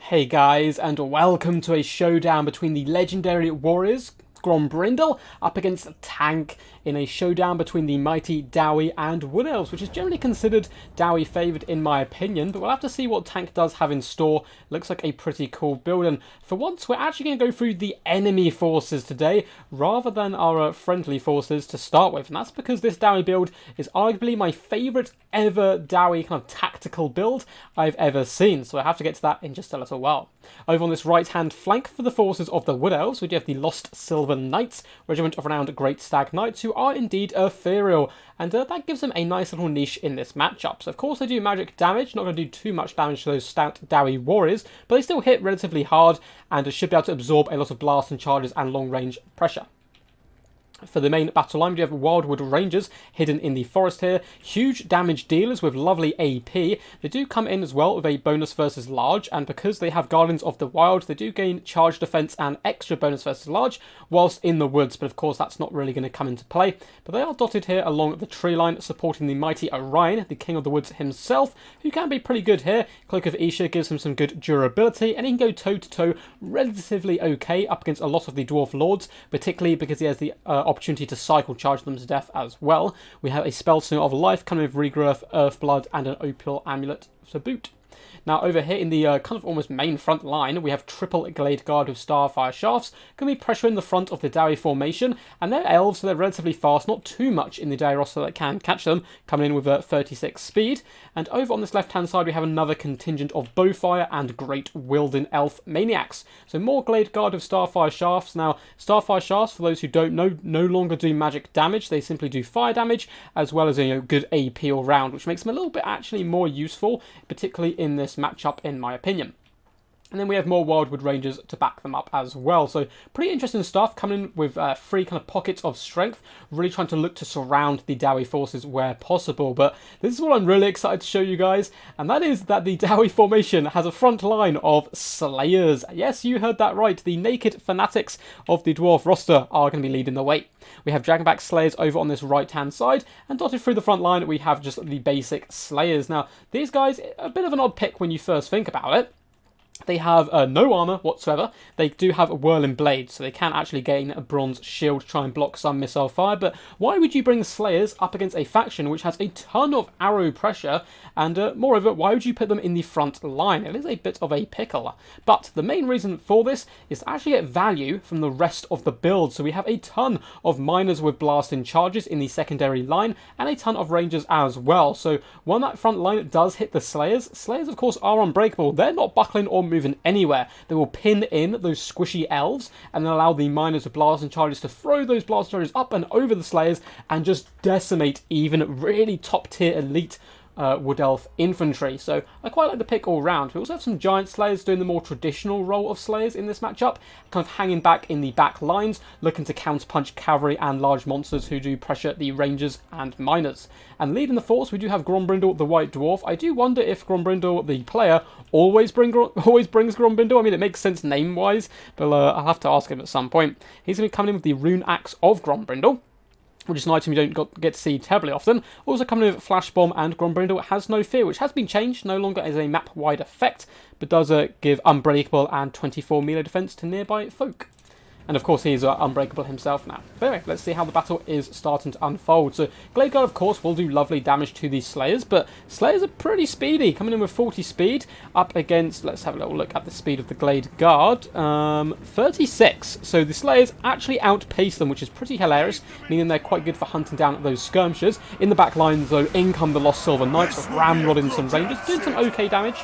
Hey guys, and welcome to a showdown between the legendary warriors Grombrindle up against a tank in a showdown between the mighty Dawi and Wood Elves, which is generally considered Dawi favoured in my opinion, but we'll have to see what tank does have in store. Looks like a pretty cool build, and for once we're actually going to go through the enemy forces today rather than our friendly forces to start with, and that's because this Dawi build is arguably my favourite ever Dawi kind of tactical build I've ever seen, so I have to get to that in just a little while. Over on this right hand flank for the forces of the Wood Elves, we do have the Lost Silver Knights, regiment of renowned Great Stag Knights, who are indeed ethereal, and that gives them a nice little niche in this matchup. So of course they do magic damage, not going to do too much damage to those stout Dawi warriors, but they still hit relatively hard and should be able to absorb a lot of blast and charges and long range pressure. For the main battle line, we have Wildwood Rangers hidden in the forest here. Huge damage dealers with lovely AP. They do come in as well with a bonus versus large, and because they have Guardians of the Wild, they do gain charge defense and extra bonus versus large whilst in the woods, but of course that's not really going to come into play. But they are dotted here along the tree line, supporting the mighty Orion, the King of the Woods himself, who can be pretty good here. Cloak of Isha gives him some good durability, and he can go toe-to-toe relatively okay up against a lot of the Dwarf Lords, particularly because he has the opportunity to cycle charge them to death as well. We have a Spell Singer of Life coming with Regrowth, Earthblood, and an Opal Amulet to boot. Now over here in the kind of almost main front line, we have triple Glade Guard with Starfire Shafts, going to be pressuring the front of the Dawi formation, and they're elves, so they're relatively fast, not too much in the Dawi roster that can catch them, coming in with a 36 speed. And over on this left-hand side, we have another contingent of Bowfire and Great Wilden Elf Maniacs. So more Glade Guard with Starfire Shafts. Now, Starfire Shafts, for those who don't know, no longer do magic damage, they simply do fire damage, as well as good AP all round, which makes them a little bit actually more useful, particularly in this matchup in my opinion. And then we have more Wildwood Rangers to back them up as well. So pretty interesting stuff coming in with three kind of pockets of strength, really trying to look to surround the Dawi forces where possible. But this is what I'm really excited to show you guys, and that is that the Dawi formation has a front line of Slayers. Yes, you heard that right. The naked fanatics of the Dwarf roster are going to be leading the way. We have Dragonback Slayers over on this right-hand side, and dotted through the front line we have just the basic Slayers. Now, these guys, a bit of an odd pick when you first think about it. They have no armour whatsoever. They do have a Whirling Blade, so they can actually gain a bronze shield to try and block some missile fire. But why would you bring Slayers up against a faction which has a ton of arrow pressure? And moreover, why would you put them in the front line? It is a bit of a pickle. But the main reason for this is to actually get value from the rest of the build. So we have a ton of miners with blasting charges in the secondary line, and a ton of rangers as well. So when that front line does hit the Slayers, Slayers of course are unbreakable. They're not buckling or moving anywhere. They will pin in those squishy elves and then allow the miners with blasting charges to throw those blasting charges up and over the Slayers and just decimate even really top tier elite Wood Elf infantry. So I quite like the pick all round. We also have some Giant Slayers doing the more traditional role of Slayers in this matchup, kind of hanging back in the back lines, looking to counterpunch cavalry and large monsters who do pressure the rangers and miners. And leading the force, we do have Grombrindle, the White Dwarf. I do wonder if Grombrindle, the player, always brings Grombrindle. I mean, it makes sense name-wise, but I'll have to ask him at some point. He's going to be coming in with the Rune Axe of Grombrindle, which is an item you don't get to see terribly often. Also coming in with Flash Bomb, and Grombrindle has no fear, which has been changed, no longer as a map-wide effect, but does give Unbreakable and 24 melee defense to nearby folk. And of course he's unbreakable himself now. But anyway, let's see how the battle is starting to unfold. So Glade Guard of course will do lovely damage to these Slayers, but Slayers are pretty speedy, coming in with 40 speed up against, let's have a little look at the speed of the Glade Guard, 36. So the Slayers actually outpace them, which is pretty hilarious, meaning they're quite good for hunting down those skirmishers. In the back lines though, in come the Lost Silver Knights, ramrodding some rangers, doing some okay damage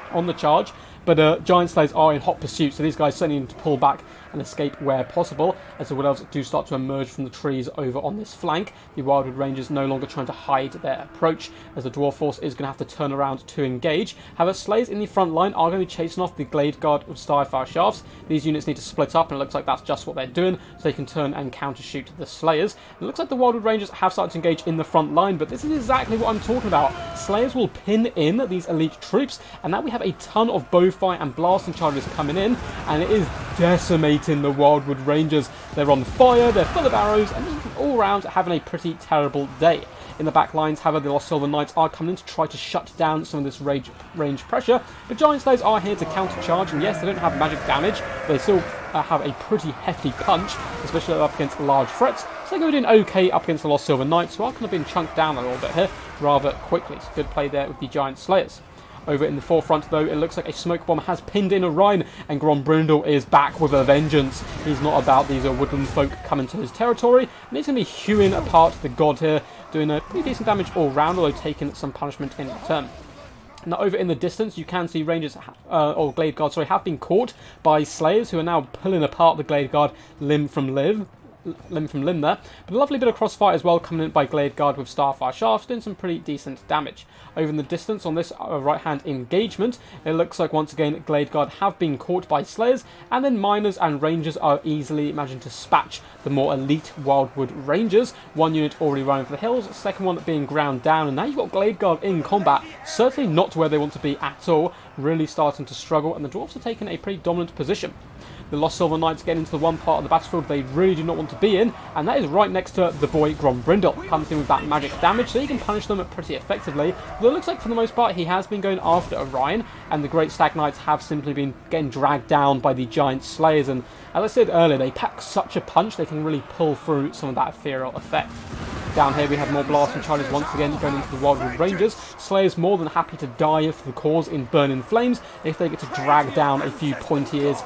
on the charge. But Giant Slayers are in hot pursuit, so these guys certainly need to pull back and escape where possible, as the Wood Elves do start to emerge from the trees over on this flank. The Wildwood Rangers no longer trying to hide their approach, as the Dwarf force is going to have to turn around to engage. However, Slayers in the front line are going to be chasing off the Glade Guard of Starfire Shafts. These units need to split up, and it looks like that's just what they're doing, so they can turn and counter-shoot the Slayers. It looks like the Wildwood Rangers have started to engage in the front line, but this is exactly what I'm talking about. Slayers will pin in these elite troops, and now we have a ton of Bowfire and blasting charges coming in, and it is decimating the Wildwood Rangers. They're on fire, they're full of arrows, and all round having a pretty terrible day. in the back lines. However, the Lost Silver Knights are coming in to try to shut down some of this range pressure. But Giant Slayers are here to countercharge, and yes, they don't have magic damage, but they still have a pretty hefty punch, especially up against large threats. So they're going to be doing okay up against the Lost Silver Knights, who are kind of being chunked down a little bit here rather quickly. So good play there with the Giant Slayers. Over in the forefront, though, it looks like a smoke bomb has pinned in Orion, and Grombrindle is back with a vengeance. He's not about these woodland folk coming to his territory, and he's going to be hewing apart the god here, doing a pretty decent damage all round, although taking some punishment in return. Now, over in the distance, you can see Rangers, or Glade Guard, sorry, have been caught by Slayers, who are now pulling apart the Glade Guard limb from limb there. But a lovely bit of crossfire as well coming in by Glade Guard with Starfire Shafts, doing some pretty decent damage. Over in the distance on this right-hand engagement, it looks like once again Glade Guard have been caught by Slayers, and then Miners and Rangers are easily imagined to spatch the more elite Wildwood Rangers. One unit already running for the hills, second one being ground down, and now you've got Glade Guard in combat, certainly not where they want to be at all, really starting to struggle, and the Dwarfs are taking a pretty dominant position. The Lost Silver Knights get into the one part of the battlefield they really do not want to be in, and that is right next to the boy Grombrindle. Comes in with that magic damage, so he can punish them pretty effectively. Though it looks like for the most part he has been going after Orion, and the Great Stag Knights have simply been getting dragged down by the Giant Slayers, and as I said earlier, they pack such a punch they can really pull through some of that ethereal effect. Down here we have more blasting charges once again going into the Wildwood Rangers. Slayers more than happy to die for the cause in Burning Flames if they get to drag down a few pointy ears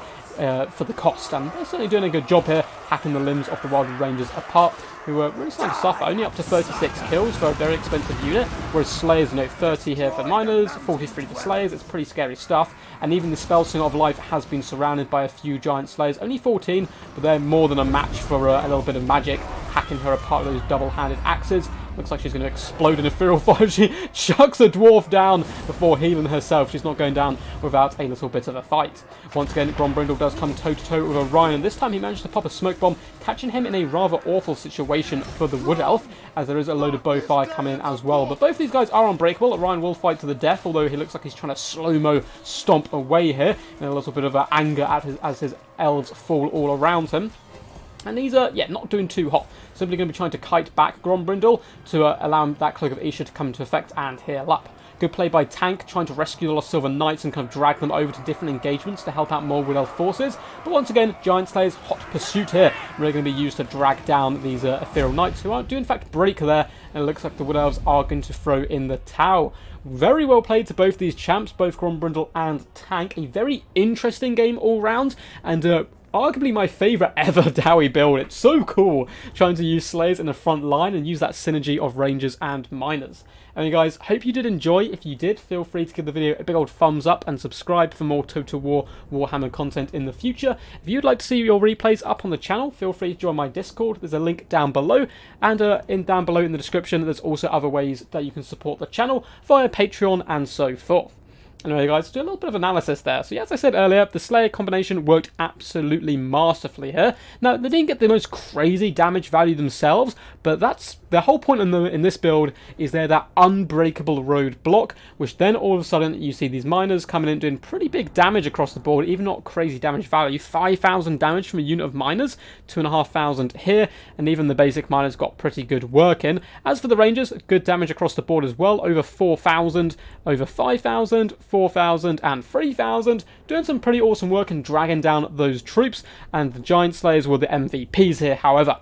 for the cost, and they're certainly doing a good job here, hacking the limbs of the Wildwood Rangers apart, who are really starting to suffer, only up to 36 kills for a very expensive unit, whereas Slayers, 30 here for Miners, 43 for Slayers. It's pretty scary stuff, and even the Spell Singer of Life has been surrounded by a few Giant Slayers, only 14, but they're more than a match for a little bit of magic, hacking her apart with those double-handed axes. Looks like she's going to explode in ethereal fire. She chucks a dwarf down before healing herself. She's not going down without a little bit of a fight. Once again, Grombrindle does come toe-to-toe with Orion, and this time he managed to pop a smoke bomb, catching him in a rather awful situation for the Wood Elf, as there is a load of bow fire coming in as well. But both of these guys are unbreakable. Orion will fight to the death, although he looks like he's trying to slow-mo stomp away here, in a little bit of anger as his elves fall all around him. And these are, not doing too hot. Simply going to be trying to kite back Grombrindle to allow that Cloak of Isha to come into effect and heal up. Good play by Tank, trying to rescue the Lost Silver Knights and kind of drag them over to different engagements to help out more Wood Elf forces. But once again, Giant Slayers, hot pursuit here, really going to be used to drag down these Ethereal Knights, who do in fact break there, and it looks like the Wood Elves are going to throw in the towel. Very well played to both these champs, both Grombrindle and Tank. A very interesting game all round, and arguably my favourite ever Dawi build. It's so cool trying to use Slayers in the front line and use that synergy of Rangers and Miners. Anyway guys, hope you did enjoy. If you did, feel free to give the video a big old thumbs up and subscribe for more Total War Warhammer content in the future. If you'd like to see your replays up on the channel, feel free to join my Discord. There's a link down below, and down below in the description there's also other ways that you can support the channel via Patreon and so forth. Anyway guys, do a little bit of analysis there. So yeah, as I said earlier, the Slayer combination worked absolutely masterfully here. Now, they didn't get the most crazy damage value themselves, but that's the whole point in this build, is they're that unbreakable road block, which then all of a sudden you see these Miners coming in doing pretty big damage across the board, even not crazy damage value. 5,000 damage from a unit of Miners, 2,500 here, and even the basic Miners got pretty good work in. As for the Rangers, good damage across the board as well, over 4,000, over 5,000, 4,000 and 3,000, doing some pretty awesome work and dragging down those troops, and the Giant Slayers were the MVPs here, however.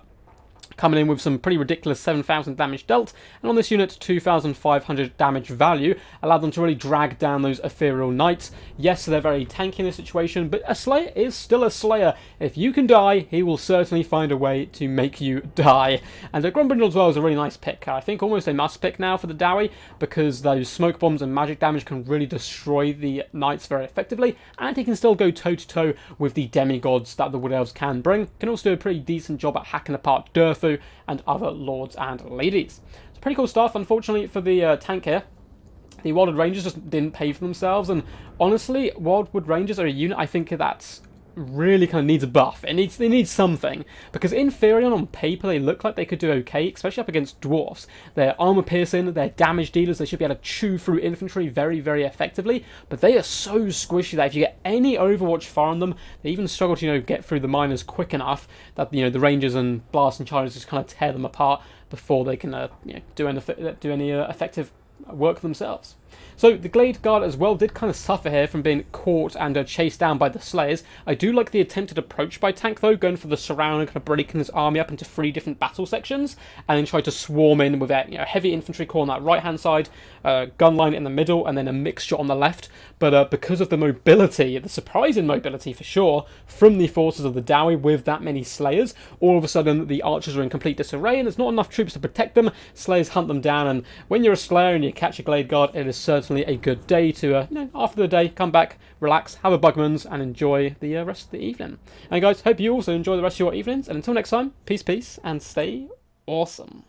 Coming in with some pretty ridiculous 7,000 damage dealt, and on this unit 2,500 damage value, allowed them to really drag down those Ethereal Knights. Yes, they're very tanky in this situation, but a Slayer is still a Slayer. If you can die, he will certainly find a way to make you die. And Grombrindle as well is a really nice pick. I think almost a must pick now for the Dawi, because those smoke bombs and magic damage can really destroy the Knights very effectively, and he can still go toe-to-toe with the demigods that the Wood Elves can bring. Can also do a pretty decent job at hacking apart Durfu and other lords and ladies. It's pretty cool stuff. Unfortunately for the tank here, the Wildwood Rangers just didn't pay for themselves, and honestly, Wildwood Rangers are a unit I think that's really kind of needs a buff. They need something, because in theory on paper they look like they could do okay, especially up against Dwarfs. They're armor piercing, they're damage dealers, they should be able to chew through infantry very, very effectively, but they are so squishy that if you get any Overwatch fire on them, they even struggle to get through the Miners quick enough that the Rangers and Blast and Chargers just kind of tear them apart before they can do any effective work themselves. So the Glade Guard as well did kind of suffer here from being caught and chased down by the Slayers. I do like the attempted approach by Tank though, going for the surround and kind of breaking his army up into 3 different battle sections, and then try to swarm in with a heavy infantry corps on that right hand side, gun line in the middle, and then a mixture on the left. But because of the mobility, the surprising mobility for sure, from the forces of the Dawi with that many Slayers, all of a sudden the archers are in complete disarray and there's not enough troops to protect them. Slayers hunt them down, and when you're a Slayer and you catch a Glade Guard, it is certainly a good day to, after the day, come back, relax, have a Bugman's, and enjoy the rest of the evening. And guys, hope you also enjoy the rest of your evenings, and until next time, peace, and stay awesome.